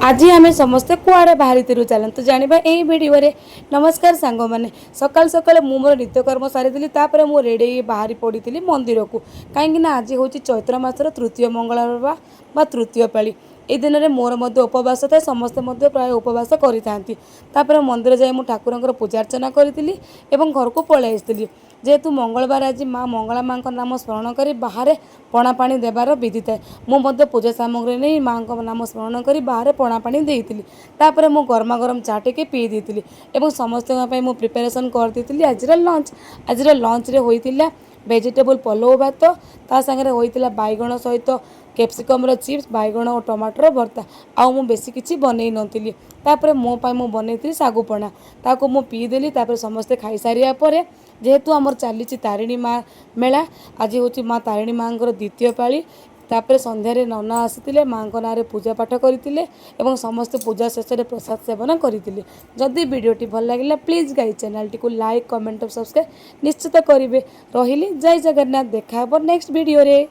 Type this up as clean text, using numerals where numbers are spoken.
आज आम समस्ते कुआड़े बाहरी चलतु जाना यही भिडियो रे। नमस्कार सांग मैंने सकाल सकाल मु मोर नित्यकर्म सारी तापर मु रेडी बाहरी पड़ी मंदिर को कहीं आज हूँ चैत्र मासर तृतीय मंगलवार बा तृतीय पाली। ए दिन में मोर मध्य उपवास था समस्ते प्राय उपवास कर मंदिर जाए ठाकुर पूजा अर्चना करी घर को पलि आसती जेहेतु मंगलवार आज माँ मंगला माँ नाम स्मरण कर बाहर पणा पानी देवार विधि थाए। मुझे पूजा सामग्री नहीं माँ नाम स्मरण कर बाहर पणा पानी देती तापर मु गरमा गरम चा टे पी देती और समस्त प्रिपेरेसन करती। आज लंच रे होइतिला वेजिटेबल पलव भात ता सागर होइतिला बैगण सहित कैप्सिकम चिप्स बैगण और टमाटर भर्ता आउ मु बेसी किछि बनै नथिली। तापर मो पाई मु बनैथि सागु पणा ताको मु पी देली। तापर समस्ते खाई सारिया परे जेहेतु आमर चली तारिणी माँ मेला आज हूँ माँ तारिणी माँ द्वितीय पाली। तापर संध्यारे नना आसी माँ ना पूजा पाठ करते समस्त पूजा शेष में प्रसाद सेवन करते। जदि वीडियोटी भल लगे प्लीज गाइस चैनल टी को लाइक कमेंट और सब्सक्राइब निश्चित करेंगे। रही जय जगन्नाथ देखा नेक्स्ट वीडियो रे।